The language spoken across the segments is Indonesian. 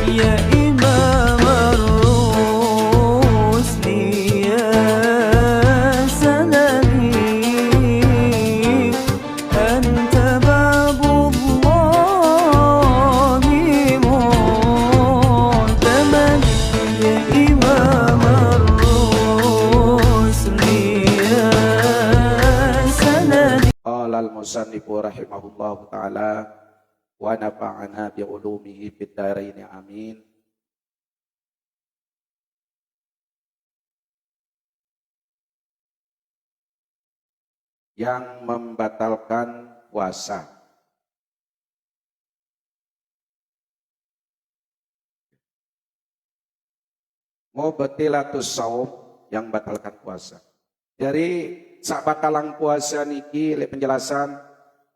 يا إمام الرسل يا سندي أنت باب الله معتمد يا إمام الرسل يا سندي. قال المصنف رحمه الله تعالى ونفعنا بعلومه في الدارين amin. Yang membatalkan puasa. Mubtilatus shaum, yang batalkan puasa. Dari sak batalang puasa niki le penjelasan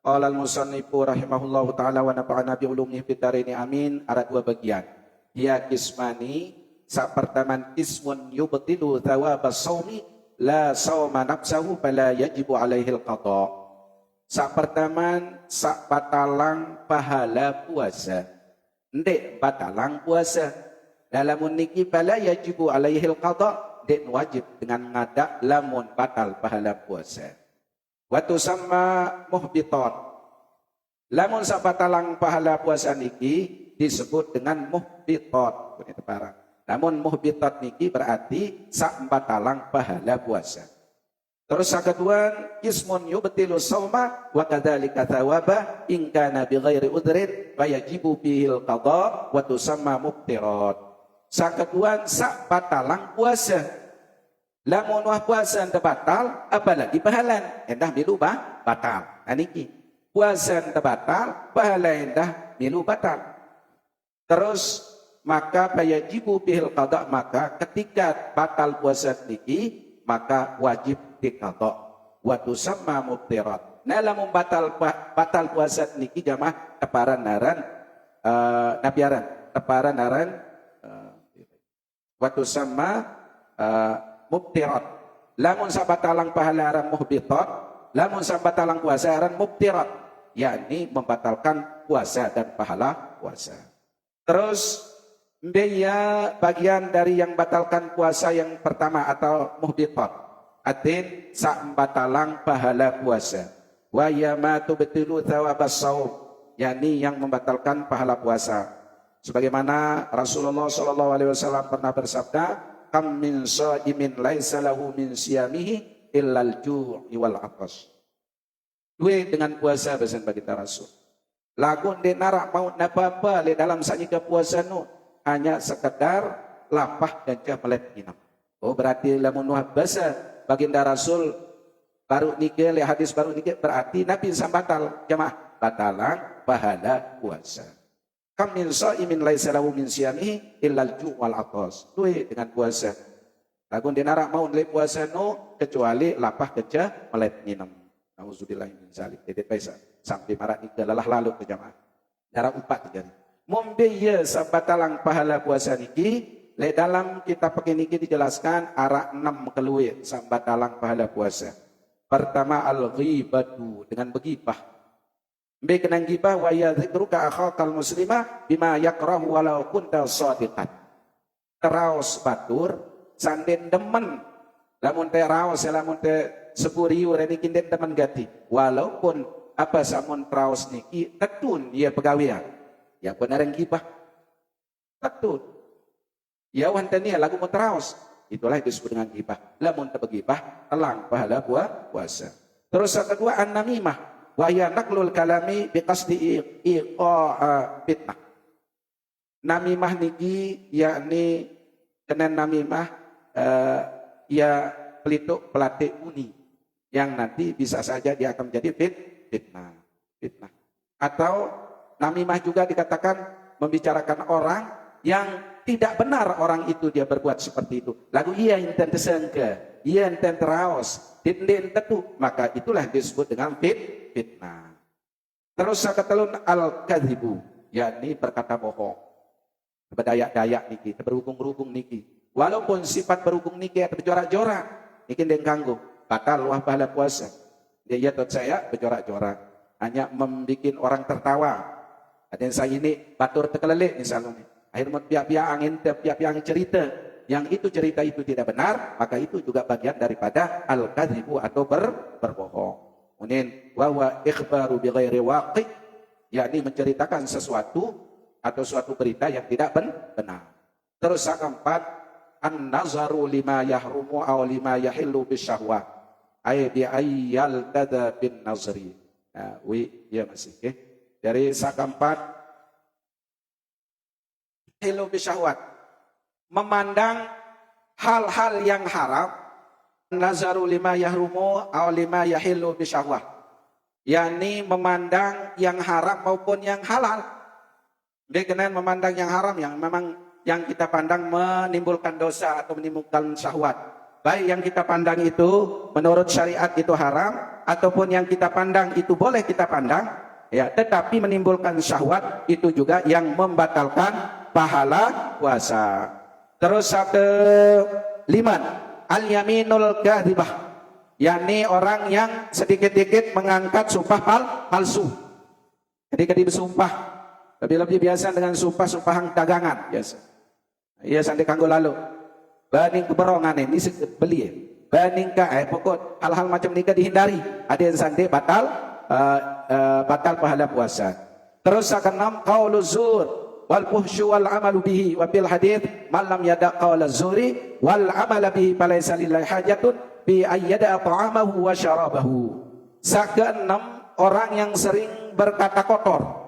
qala al-musannifu rahimahullahu taala wa nafa'ana bi ulumihi fid dharain amin, ada dua bagian. Dia kismani, sak pertama ismun yubtilu thawabas shaumi la shauma nafsahu fala yajibu alaihi al-qada. Sak pertama sak batalang pahala puasa. Ndek batalang puasa. Dalamun niki fala yajibu alaihi al-qada, den wajib dengan ngadak lamun batal pahala puasa. Watu sama muhbitat. Lamun sabatalang pahala puasa niki disebut dengan muhbitat. Namun muhbitat niki berarti sak batalang pahala puasa. Terus yang kedua, ismun yubtilu shauma wa kadzalika thawaba in kana bighairi udrin fayajibu bihil qada wa tusamma muftirat. Yang kedua, sak batalang puasa. Lamun wah puasa anda batal, apalagi pahala endah milu batal. Aniki puasa anda batal, pahala endah milu batal. Terus maka fayajibu bihil qada, maka ketika batal puasa niki maka wajib diqada wa tusamma muftirat. Nah lamun batal puasa niki jamaah teparan naran nabiaran teparan naran wa tusamma mubtirat. Lamun sabatalang pahala aran muhbitat, lamun sabatalang puasa aran mubtirat, yakni membatalkan puasa dan pahala puasa. Terus biaya bagian dari yang batalkan puasa yang pertama atau muhbitat, atin sak batalang pahala puasa. Wa yama tubtilu thawabas shaum, yakni yang membatalkan pahala puasa. Sebagaimana Rasulullah SAW pernah bersabda, kam min shaimin laisa lahu min siyamihi illal ju'i wal atas. Dua dengan puasa pesan bagi Rasul. Lagun de narak mau napa-apa le dalam saja puasa nu hanya sekedar lapah dan melet minum. Oh berarti lamun nuh basa baginda Rasul baru nikah le hadis baru nikah berarti Nabi sambatal jamaah batalang pahala puasa. Kam min shaimin laisa lahu min siyamihi illal ju' wal atas. Duit dengan puasa. Lagun dinarak mau le puasa no kecuali lapah keja melet minum. Nauzubillahi min zalik. Dedet baisa sampai marak ika lelah lalu ke jamaah. Darah upat jadi. Mombeya sabatalang pahala puasa niki le dalam kitab pakai niki dijelaskan arah 6 keluar sabatalang pahala puasa. Pertama al-ghibatu, dengan begibah. Mbak kenang gibah wa yadhikruka akhakal muslimah bima yakrahu walau kunta shadiqan. Teraos batur sanden demen lamun teh raos lamun teh sepuriu reni kinden demen gati walaupun apa samun teraos niki tetun ia pegawean ya benar yang gibah tetun ya wantania lagu mau teraos itulah disebut dengan gibah. Lamun teh begibah telang pahala puasa. Terus yang kedua an-namimah wa ya naqlul kalami biqasdi iqa fitnah. Namimah niki yakni kena namimah ya pelituk pelatih uni yang nanti bisa saja dia akan menjadi fitnah. Atau namimah juga dikatakan membicarakan orang yang tidak benar orang itu dia berbuat seperti itu. Lagu ia inten tersangka, ia inten teraos, dindin tetu, maka itulah disebut dengan fitnah. Terus sakatelun al-kadzibu, yakni berkata bohong. Berdayak-dayak niki, berhubung-hubung niki. Walaupun sifat berhubung niki atau berjorak-jorak, niki den kanggo, batal wah pahala puasa. Dia tot saya berjorak-jorak, hanya membuat orang tertawa. Ada yang saya ini batur tekelelik misalnya. Akhirnya pihak-pihak angin, pihak-pihak angin cerita yang itu cerita itu tidak benar, maka itu juga bagian daripada al-kadzibu atau berbohong. Kemudian wa ikhbaru bighairi waqi', yakni menceritakan sesuatu atau suatu berita yang tidak benar. Terus yang keempat, an-nazaru lima yahrumu aw lima yahillu bisyahwat, ay bi ayyal tada bin nazri. Nah, ya masih okay. Dari yang keempat, yahillu bisyahwat, memandang hal-hal yang haram, nazaru lima yahrumu aw lima yahillu bisyahwat, yakni memandang yang haram maupun yang halal. Dia kenal memandang yang haram yang memang yang kita pandang menimbulkan dosa atau menimbulkan syahwat. Baik yang kita pandang itu menurut syariat itu haram ataupun yang kita pandang itu boleh kita pandang, ya, tetapi menimbulkan syahwat itu juga yang membatalkan pahala puasa. Terus kelima, al-yaminul kadzibah, yakni orang yang sedikit-sedikit mengangkat sumpah palsu. Ketika dia bersumpah, lebih biasa dengan sumpah-sumpahan dagangan biasa. Iya sampai kanggo lalu. Baning keberongan ini beli. Baning pokok hal-hal macam ini dihindari. Ada yang sampai batal pahala puasa. Terus keenam, qaulu zur wal fuhsyu wal amalu bihi wa bil hadits man lam yada qaula zuri wal amala bihi falaysa lillahi hajatun bi ayyada ta'amahu wa syarabahu. Keenam, orang yang sering berkata kotor.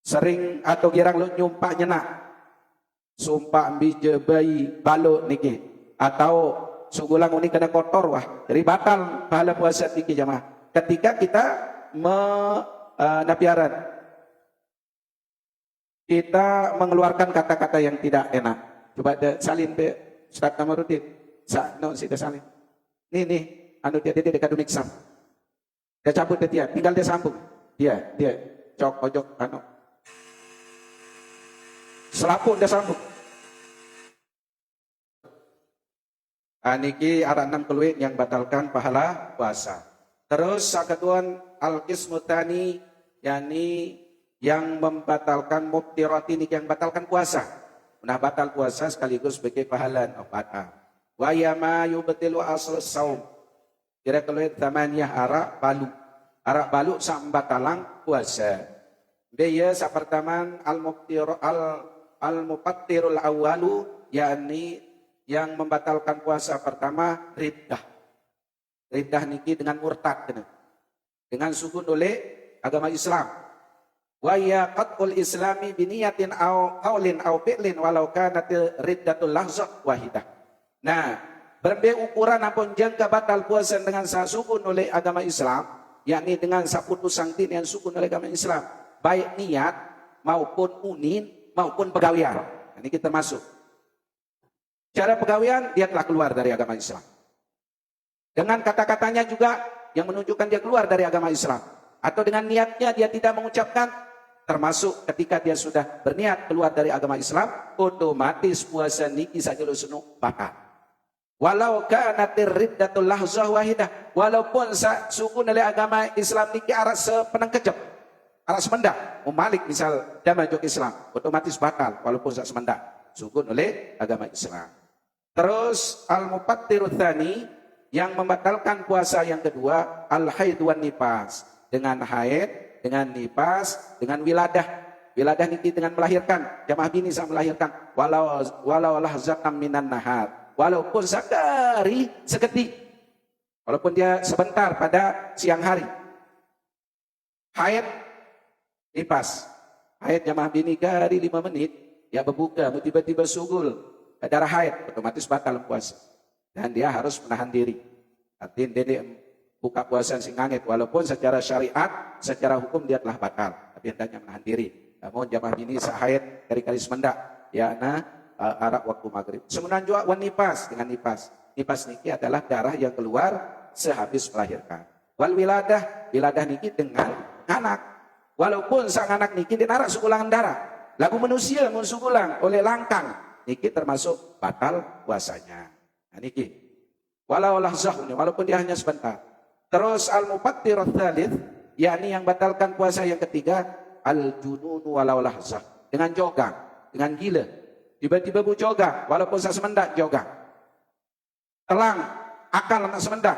Sering atau girang lu nyumpah nyenak, sumpah bija bayi baluk niki, atau sugulang ini kena kotor wah, jadi batal pahala puasa niki jamaah. Ketika kita napiaran, kita mengeluarkan kata-kata yang tidak enak. Coba salin be Ustaz Kamarudin, sida salin. Nih, anu dia dekat miksam. Dia cabut dia, tinggal dia sambung. Dia cok ojok anu. Selaput dia sambung. Niki ada 6 keluit yang batalkan pahala puasa. Terus sakeduan al-qismu tsani, yakni yang membatalkan muftirati niki yang batalkan puasa. Nah batal puasa sekaligus sebagai pahala batal. Wa yama yubtilu asl saum. Kira keluit tamaniyah arak balu sambatalang puasa. Dia sapertaman al-mufattirul awwalu, yakni yang membatalkan puasa pertama riddah. Riddah niki dengan murtad, dengan sukun oleh agama Islam. Wa ya qatul islami biniyatin aw qaulin aw fi'lin walau kanat riddatul lahzah wahidah. Nah, berbagai ukuran apun jangka batal puasa dengan sukun oleh agama Islam, yakni dengan saputusang tin yang sukun oleh agama Islam, baik niat maupun unin maupun pegawian. Ini kita masuk. Cara pegawian dia telah keluar dari agama Islam. Dengan kata-katanya juga yang menunjukkan dia keluar dari agama Islam. Atau dengan niatnya dia tidak mengucapkan, termasuk ketika dia sudah berniat keluar dari agama Islam, otomatis puasa niki saja lu sunu batal. Walau kanatir riddatul lahzah wahidah, walaupun sukun oleh agama Islam niki arah sepenang kejap. Anak semendak, Malik misal dia masuk Islam, otomatis batal walaupun tak semendak, sukun oleh agama Islam. Terus al-mufattirut tsani, yang membatalkan puasa yang kedua, al-haid wan nifas, dengan haid, dengan nifas, dengan wiladah. Wiladah niki dengan melahirkan, jamaah bini sama melahirkan, walau lahzatam minan nahar, walaupun sekali seketik, walaupun dia sebentar pada siang hari. Haid nifas, haid jamaah bini kari 5 menit, ya berbuka, tiba-tiba sugul, darah haid, otomatis batal puasa. Dan dia harus menahan diri. Artinya dia buka puasa sing angit, walaupun secara syariat, secara hukum dia telah batal, tapi hendaknya menahan diri. Namun jamaah bini haid kali-kali semendak, ya arak waktu maghrib. Semuanya juga wan nifas, dengan nifas. Nifas niki adalah darah yang keluar sehabis melahirkan. Wal wiladah niki dengan anak. Walaupun sang anak niki dinarak sugulangan darah, lagu manusia mun sugulang oleh langkang, niki termasuk batal puasanya. Nah niki, walau lahzahnya, walaupun dia hanya sebentar. Terus al-mufattirut tsalits, yakni yang batalkan puasa yang ketiga, al-junun walau lahzah, dengan jogang. dengan gila. Tiba-tiba bu joga, walaupun saya semendak joga. Telang, akal anak semendak.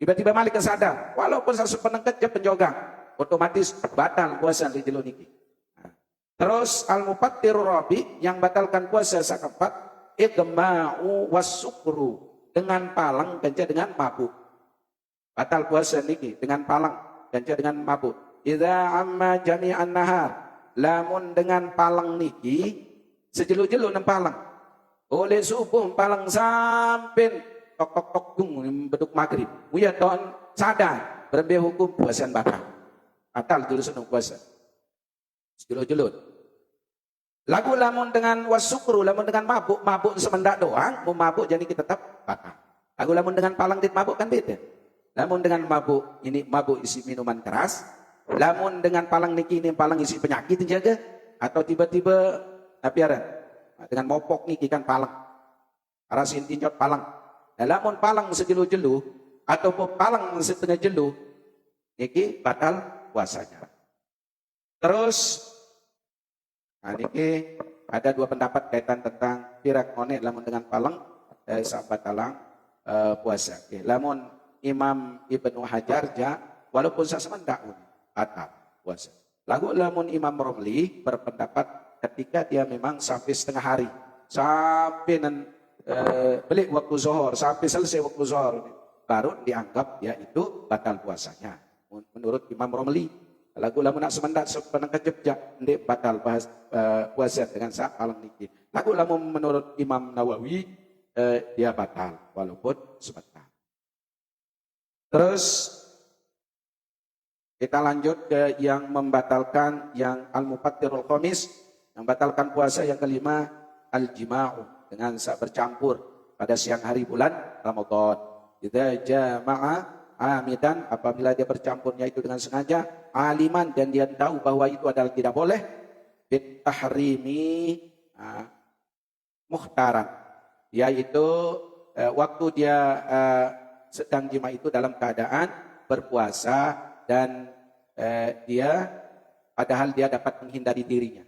Tiba-tiba malik kesadar, walaupun saya sepenengket je penjoga. Otomatis batal puasa di jelo niki. Terus al-mufattiru rabi yang batalkan puasa sakeempat, igma'u wasukru, dengan palang ganca dengan mabuk. Batal puasa niki dengan palang ganca dengan mabuk. Idza amma jami'an nahar, lamun dengan palang niki sejelu-jelu nang palang. Oleh subuh palang sampai tok tok tok dung beduk maghrib. Uya ton sadar berbe hukum puasa batal. Batal dulu senang puasa. Sejelu-jelu. Lagu lamun dengan wasukru, lamun dengan mabuk semendak doang, mau mabuk jadi kita tetap batal. Lagu lamun dengan palang dit mabuk kan beda. Lamun dengan mabuk, ini mabuk isi minuman keras. Lamun dengan palang niki ini palang isi penyakit jaga. Atau tiba-tiba dengan mopok niki kan palang. Arasin tinjot palang. Nah, lamun palang sejelu-jelu atau palang setengah jelu, niki batal puasanya. Terus nah, niki ada dua pendapat kaitan tentang pirak ngone lamun dengan palang sahabat talang puasa. Lamun Imam Ibnu Hajar walaupun semendak batal puasa. Lagu lamun Imam Romli berpendapat ketika dia memang sampai setengah hari, sampai balik waktu zuhur, sampai selesai waktu zuhur, baru dianggap ya itu batal puasanya. Menurut Imam Romli, lagu lamun nak semendak sepenang kejepjak, ndek batal puasa dengan saat palang niki. Lagu lamun menurut Imam Nawawi dia batal walaupun sebentar. Terus kita lanjut ke yang membatalkan yang al-mufattirul khamis, yang membatalkan puasa yang kelima, al-jima'u, dengan bercampur pada siang hari bulan Ramadan. Idza jama'a amidan, apabila dia bercampurnya itu dengan sengaja, aliman, dan dia tahu bahwa itu adalah tidak boleh, bit tahrimi mukhtaran, yaitu waktu dia sedang jima itu dalam keadaan berpuasa dan dia padahal dia dapat menghindari dirinya.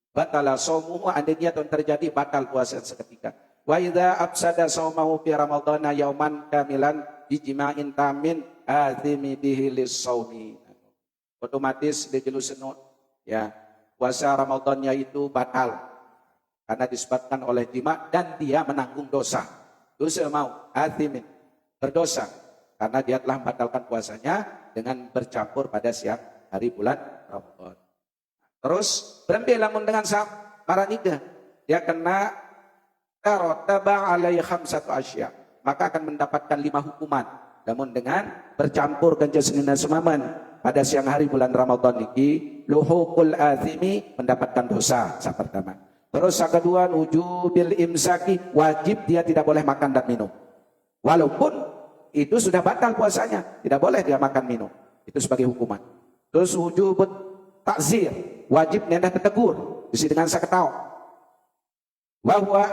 Batala shaumuhu, andainya terjadi batal puasa seketika. Wa idza afsada shaumahu fi ramadhana yauman kamilan bijima'in tamin azimi bihi lis-shaumi. Otomatis dia jelu senut ya, puasa Ramadannya itu batal karena disebabkan oleh jima dan dia menanggung dosa. Dosa mau azimin, berdosa karena dia telah membatalkan puasanya dengan bercampur pada siang hari bulan Ramadan. Terus berhenti lamun dengan maraniga, dia kena tarotaba alaihi khamsatu asya, maka akan mendapatkan 5 hukuman. Namun dengan bercampur ganja senina semaman pada siang hari bulan Ramadan niki, luhukul azimi, mendapatkan dosa yang pertama. Terus yang kedua, wujubil imsaki, wajib dia tidak boleh makan dan minum. Walaupun itu sudah batal puasanya, tidak boleh dia makan minum. Itu sebagai hukuman. Terus wujubut takzir, wajib nendah tetegur, isi dengan saketau. Bahwa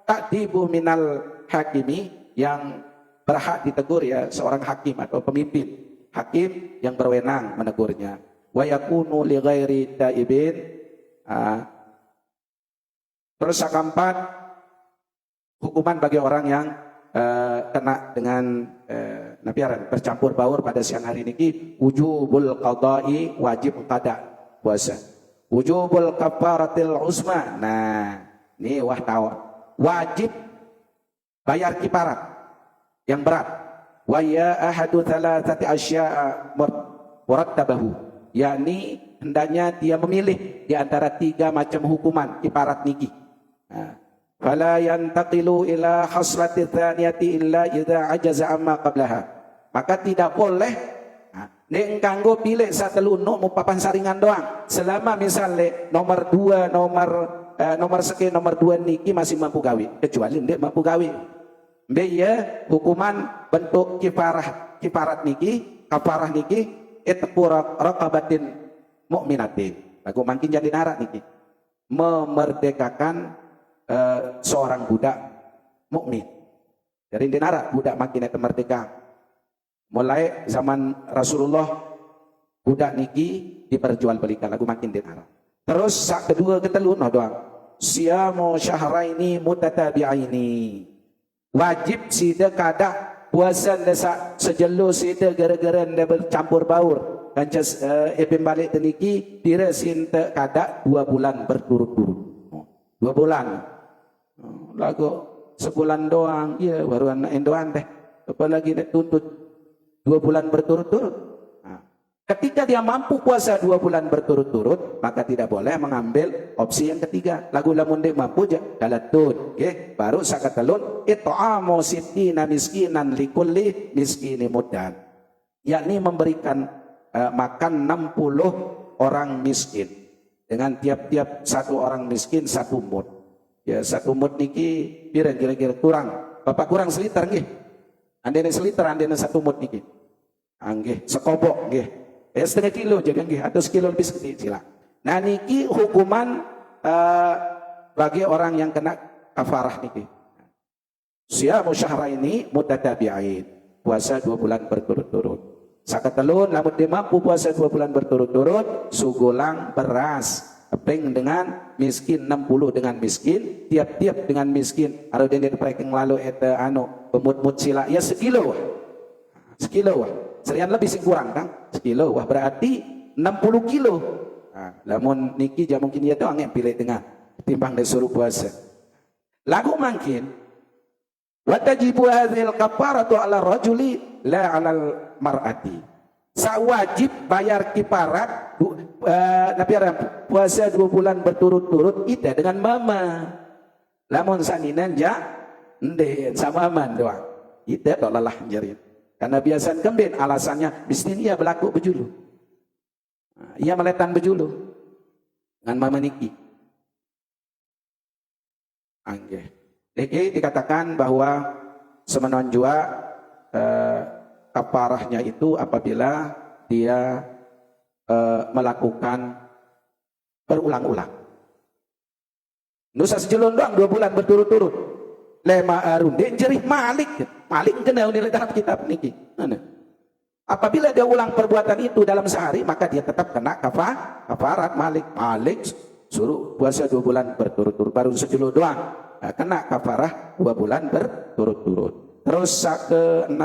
takdibu minal hakimi, yang berhak ditegur ya seorang hakim atau pemimpin. Hakim yang berwenang menegurnya. Wa yakunu li ghairi taibin. Terus yang keempat, hukuman bagi orang yang kena dengan bercampur baur pada siang hari niki, wujubul qada'i, wajib qada puasa. Wujubul kafaratil uzma. Nah, ini wajib bayar kifarat yang berat. Wa ya ahadu thalathati asya'a murattabahu, yakni hendaknya dia memilih di antara 3 macam hukuman kifarat niki. Fala yantaqilu ila khaslati tsaniyati illa idza ajaza amma qablaha. Maka tidak boleh nek kanggo pilih satelu nok papan saringan doang. Selama misalnya nomor 2 nomor 2 niki masih mampu gawe, kecuali ndek mampu gawe. Mbek ya hukuman bentuk kifarat niki, kafarah niki itqu raqabatin mukminatin. Aku makin jadi narak niki. Memerdekakan seorang budak mukmin. Dari dinara budak makin merdeka. Mulai zaman Rasulullah budak niki diperjualbelikan lagu makin dinara. Terus sak kedua ketelu no doang. siyamu syahraini mutatabi'aini. Wajib sida kada puasa desa sejelo sida gara-gara nda bercampur baur. Kancas epin balik teniki dira sinta kada 2 bulan berturut-turut. 2 bulan. Lagu sebulan doang, ya baru anak endoan teh. Apalagi nak tuntut 2 bulan berturut-turut. Ketika dia mampu puasa 2 bulan berturut-turut, maka tidak boleh mengambil opsi yang ketiga. Lagu lamun dia mampu je kalatun, okay? Baru sakatalun it'amu sittina miskinan likulli miskini muddan. Yakni memberikan makan 60 orang miskin dengan tiap-tiap 1 orang miskin 1 mud. Ya 1 mud niki kira-kira kurang. Bapak kurang seliter nggih. Andene seliter andene 1 mud niki. Nggih, sekobok nggih. Setengah kilo jadi nggih atau sekilo lebih sedikit sila. Nah niki hukuman bagi orang yang kena kafarah niki. Siyamu syahraini mutatabi'ain. Puasa 2 bulan berturut-turut. Sakatelun lamun dia mampu puasa 2 bulan berturut-turut, sugulang beras. Peng dengan miskin 60 dengan miskin, tiap-tiap dengan miskin. Aro dia preking lalu eta pemut-mut sila ya sekilo. Sekilo wah. Serian lebih sing kurang kan? Sekilo wah berarti 60 kilo. Nah, lamun niki ja mungkin ya doang yang pilih dengan timbang disuruh puasa. Lagu mungkin wa tajibu hadzal kafaratu ala rajuli la ala mar'ati. Sawajib bayar kifarat nabi puasa 2 bulan berturut-turut ida dengan mama. Lamun saninan ja ende sama man doang. Ida tok lelah jerit. Karena biasa kembin alasannya mesti ia berlaku bejulu. Ia meletan bejulu dengan mama niki. Angge. Niki dikatakan bahwa semenon jua kafarahnya itu apabila dia melakukan berulang-ulang. Nusa sejelon doang 2 bulan berturut-turut. Lema arun dia jerih malik kena nilai dalam kitab niki. Apabila dia ulang perbuatan itu dalam sehari, maka dia tetap kena kafarat malik suruh puasa 2 bulan berturut-turut, baru sejelo doang kena kafarah 2 bulan berturut-turut. Terus ke-6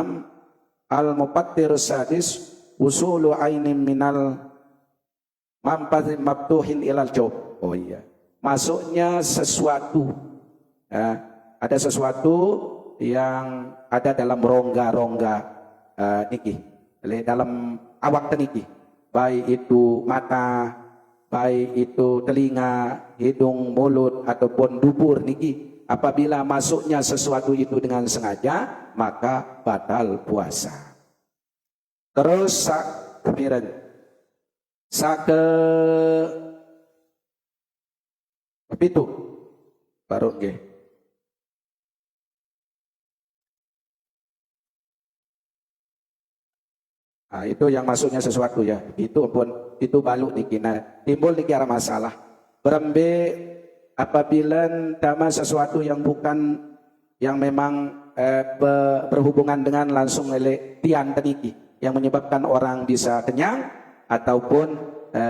al-mufattir sadis usulu ainin minal mampazim mabtuhin ilal jawab. Oh iya, masuknya sesuatu ada sesuatu yang ada dalam rongga-rongga niki, dalam awak niki, baik itu mata, baik itu telinga, hidung, mulut ataupun dubur niki. Apabila masuknya sesuatu itu dengan sengaja, maka batal puasa. Terus kemudian itu baru nggih. Nah, itu yang masuknya sesuatu ya. Itu pun itu balu niki. Nah, timbul niki arah masalah. Berembe apabila dama sesuatu yang bukan yang memang berhubungan dengan langsung oleh tian teniki yang menyebabkan orang bisa kenyang ataupun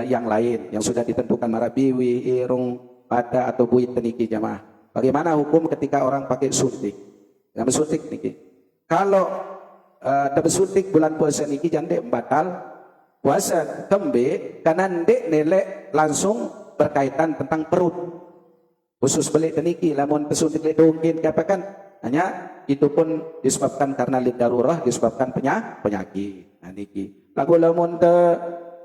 yang lain yang sudah ditentukan marabiwi, irung, pada atau buit teniki jamaah. Bagaimana hukum ketika orang pakai suntik? Yang suntik niki. Kalau suntik bulan puasa niki jande batal puasa kembe karena ndek nelek langsung berkaitan tentang perut. Khusus beli teniki lamun pesuntik le dongkin katakan hanya itu pun disebabkan karena lidarurah, disebabkan penyakit. Nah niki. Lagu lamun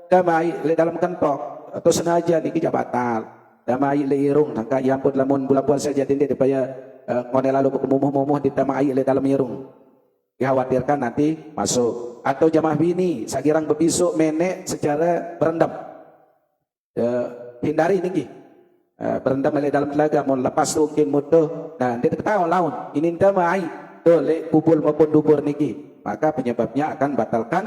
damai le dalam kentok atau sengaja niki batal. Damai le irung nangka yampun lamun bulan puasa jadi ndek dipaya ngone lalu kemumuh-mumuh ditamai le dalam irung. Dikhawatirkan nanti masuk. Atau jamaah bini sagirang bepisuk menek secara berendam. Hindari niki. Berendam oleh dalam telaga mau lepas mungkin mutuh. Nah, dia ketahui laun. Ini damai. Oleh kubul maupun dubur niki. Maka penyebabnya akan batalkan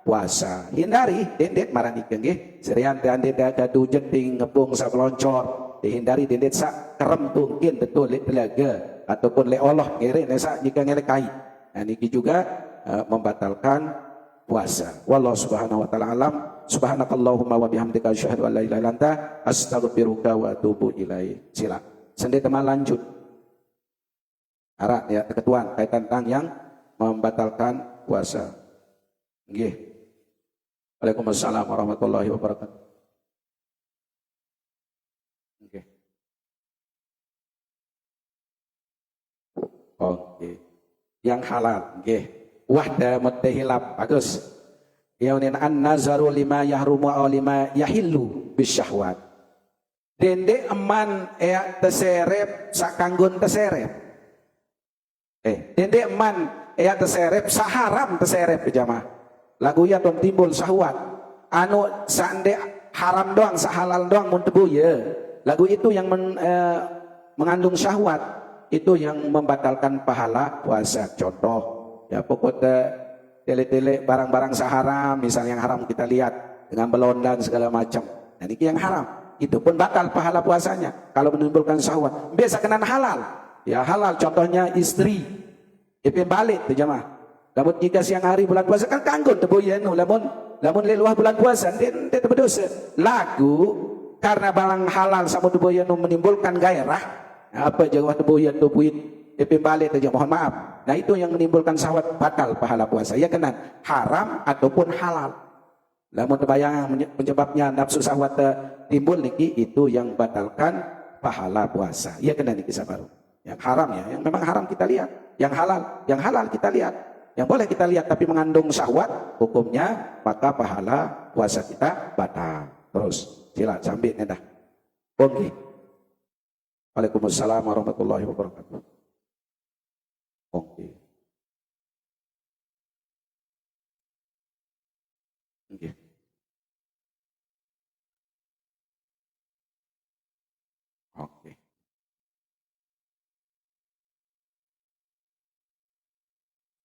puasa. Hindari dendet marah niki nggih. Serian dendet gaduh jeding ngebung sabloncor. Dihindari dendet sak kerem tungkin betul le telaga ataupun le Allah ngere nesa jika ngere kai. Nah, niki juga membatalkan puasa. Wallahu subhanahu wa ta'ala alam. Subhanakallahumma wa bihamdika asyhadu an la ilaha illa anta astaghfiruka wa atubu ilaik. Silakan. Sendiri teman lanjut. Arah ya ketuan kaitan tentang yang membatalkan puasa. Nggih. Waalaikumsalam warahmatullahi wabarakatuh. Nggih. Oke. Yang halal, nggih. Wahda muttahilab, bagus. Yaunin an-nazaru lima yahrumu aw lima yahillu bisyahwat. Dende eman teserep sakanggun teserep. Dende eman teserep saharam teserep jamaah. Lagu ya tom timbul syahwat. Anu sande haram doang, sahalal doang mun tebu ye. Lagu itu yang mengandung syahwat, itu yang membatalkan pahala puasa. Contoh, ya pokoknya tele-tele barang-barang saharam, misalnya yang haram kita lihat dengan belondan segala macam. Nah, ini yang haram. Itu pun batal pahala puasanya kalau menimbulkan syahwat. Biasa kena halal. Ya halal contohnya istri. Itu balik tuh jemaah. Lamun jika siang hari bulan puasa kan kanggun tebu ya nu lamun leluah bulan puasa dia berdosa. Lagu karena barang halal sama tebu ya nu menimbulkan gairah. Apa jawab tebu ya nu buit balik saja mohon maaf. Nah itu yang menimbulkan syahwat batal pahala puasa. Ya kena haram ataupun halal. Lamun terbayang penyebabnya nafsu syahwat timbul niki itu yang batalkan pahala puasa. Ya kena niki sabaru. Yang haram ya, yang memang haram kita lihat. Yang halal kita lihat. Yang boleh kita lihat tapi mengandung syahwat, hukumnya maka pahala puasa kita batal. Terus sila sambil dah. Oke. Waalaikumsalam warahmatullahi wabarakatuh. Oke. Oke. Oke.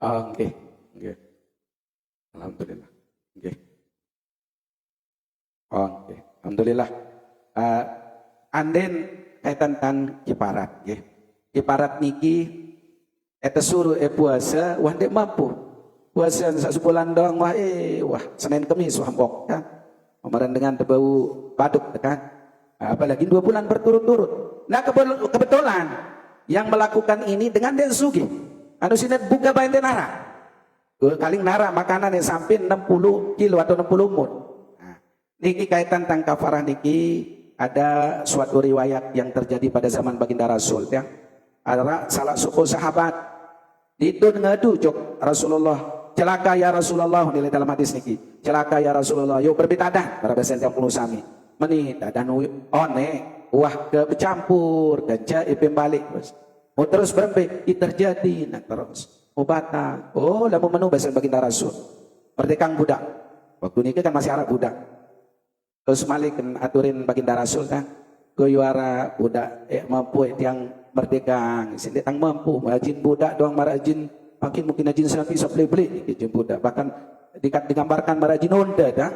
Oke. Oke. Alhamdulillah. Oke. Oke. Alhamdulillah. Anden kaitan tan kiparat nggih. Kiparat niki eta suruh puasa wah ndek mampu. Puasa sak sebulan doang wah Senin Kamis wah mbok kan. Kemarin dengan terbau baduk kan. Apalagi 2 bulan berturut-turut. Nah kebetulan yang melakukan ini dengan dia sugih. Anu sinet buka bain nara. Kaling nara makanan yang sampai 60 kilo atau 60 mud. Nah, niki kaitan tentang kafarah niki ada suatu riwayat yang terjadi pada zaman baginda Rasul ya. Ada salah suku sahabat itu ngadu jok Rasulullah, celaka ya Rasulullah nilai dalam hadis niki. Celaka ya Rasulullah, yuk berbitadah para besen yang puluh sami. Menit dan one wah ke bercampur dan jai balik bos. Oh terus berembe terjadi nah terus obatan. Oh lamun menu bahasa baginda Rasul. Merdekang budak. Waktu ini kan masih Arab budak. Terus malik aturin baginda Rasul kan. Goyuara budak mampu yang merdekang. Sini tang mampu marajin budak doang marajin makin mungkin ajin sapi beli izin budak. Bahkan digambarkan marajin onda dah.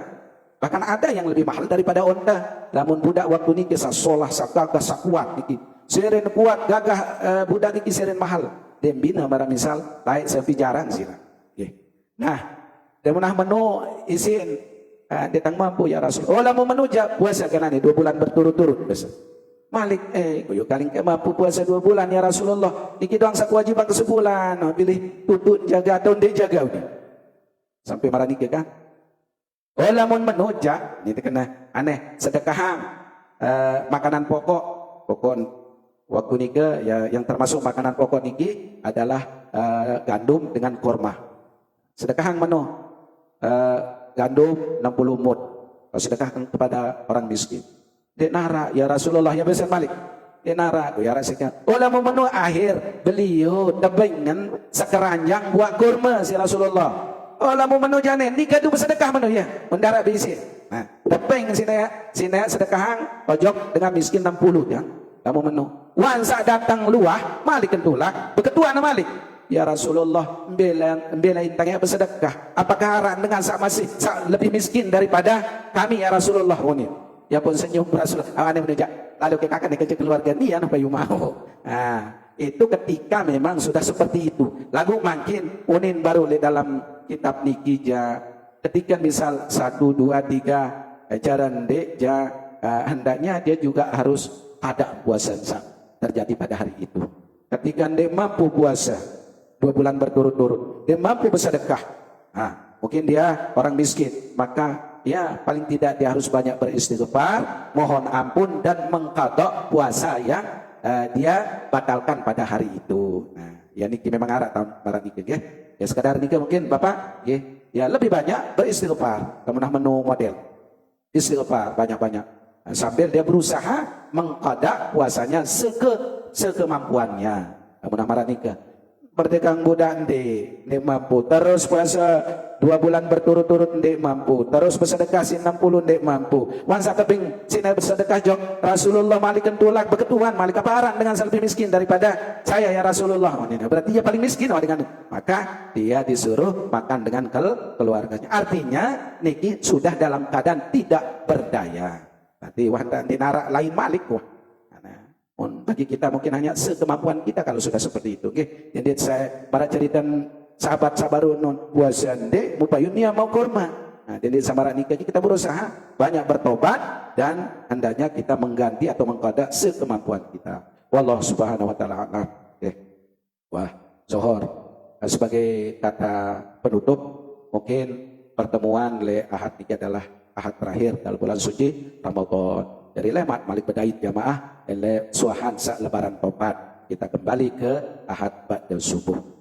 Bahkan ada yang lebih mahal daripada onda. Lamun budak waktu ini kisah solah sakagah sakuat niki. Seren kuat gagah budak iki seren mahal. Dembina bara misal baik sapi jarang sila. Nah, demunah menu isin datang mampu ya Rasul. Oh lamun menu puasa kana ni 2 bulan berturut-turut besok. Malik kuyo kaling ke mampu puasa 2 bulan ya Rasulullah. Niki doang kewajiban ke sebulan. Pilih tutut jaga atau ndek jaga udah. Sampai marah niki kan. Oh lamun menu ni kena aneh sedekahan makanan pokok waktu nika ya yang termasuk makanan pokok niki adalah gandum dengan kurma. Sedekahan menu gandum 60 mud. Sedekahkan kepada orang miskin. Dek nara ya Rasulullah ya bisa balik. Dek nara ya Rasulullah. Oh lamun menu akhir beliau tebengan sekeranjang buat kurma si Rasulullah. Oh lamun menu janen nika tu bersedekah menu ya. Mendarat bisi. Nah, tepeng sini sedekahan pojok dengan miskin 60 ya. Kamu menu. Wansa datang luah, Malik kentulak, berketua nama Malik. Ya Rasulullah, mbela intangnya bersedekah. Apakah haran dengan masih lebih miskin daripada kami ya Rasulullah? Ya pun senyum Rasulullah. Awane menunjuk. Lalu ke kakak kerja keluarga dia apa yang mau. Nah, itu ketika memang sudah seperti itu. Lagu makin unin baru di dalam kitab nikija. Ketika misal 1, 2, 3 ajaran hendaknya dia juga harus ada puasa terjadi pada hari itu. Ketika dia mampu puasa 2 bulan berturut-turut, dia mampu bersedekah. Nah, mungkin dia orang miskin, maka ya paling tidak dia harus banyak beristighfar, mohon ampun dan mengqadha puasa yang dia batalkan pada hari itu. Nah, ya niki memang arah tahun barang niki ya. Ya sekadar niki mungkin Bapak ya lebih banyak beristighfar, kemudian menu model. Istighfar banyak-banyak. Nah, sambil dia berusaha mengqadha puasanya sekemampuannya. Kemudian marah nikah. Merdekang budak ndek mampu terus puasa 2 bulan berturut-turut ndek mampu terus bersedekah 60 ndek mampu wan sakeping sina bersedekah jok Rasulullah malikan tulak beketuan malik aparan dengan lebih miskin daripada saya ya Rasulullah. Berarti dia paling miskin dengan maka dia disuruh makan dengan keluarganya. Artinya niki sudah dalam keadaan tidak berdaya. Berarti wanda dinarak lain malik wah. Bagi kita mungkin hanya sekemampuan kita kalau sudah seperti itu. Okay? Jadi saya para cerita sahabat sabarun puasa ndek mupayunia mau kurma. Nah, jadi samara nikah kita berusaha banyak bertobat dan hendaknya kita mengganti atau mengqadha sekemampuan kita. Wallahu subhanahu wa taala a'lam. Okay. Wah, Zohor sebagai kata penutup mungkin pertemuan le ahad ini adalah ahad terakhir dalam bulan suci Ramadan. Dari lemat malik bedait jamaah ele suahan sak lebaran topat kita kembali ke ahad ba'da subuh.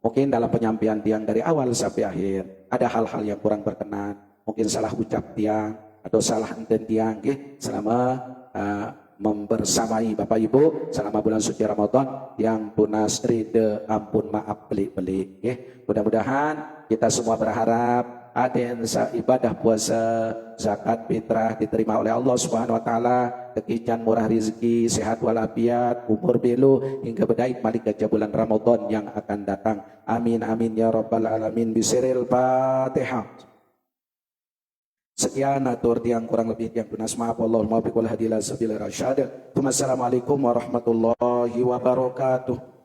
Mungkin dalam penyampaian tiang dari awal sampai akhir ada hal-hal yang kurang berkenan, mungkin salah ucap tiang atau salah enten tiang selama membersamai Bapak Ibu selama bulan suci Ramadan yang tunas rida ampun maaf pelik-pelik. Mudah-mudahan kita semua berharap ada ibadah puasa, zakat fitrah diterima oleh Allah Subhanahu wa taala, kekican murah rezeki, sehat walafiat, umur belu hingga berdait malik gajah bulan Ramadan yang akan datang. Amin amin ya rabbal alamin. Bisiril Fatihah. Sekian atur tiang kurang lebih yang tunas maaf Allahumma biqul hadila sabila rasyad. Wassalamualaikum warahmatullahi wabarakatuh.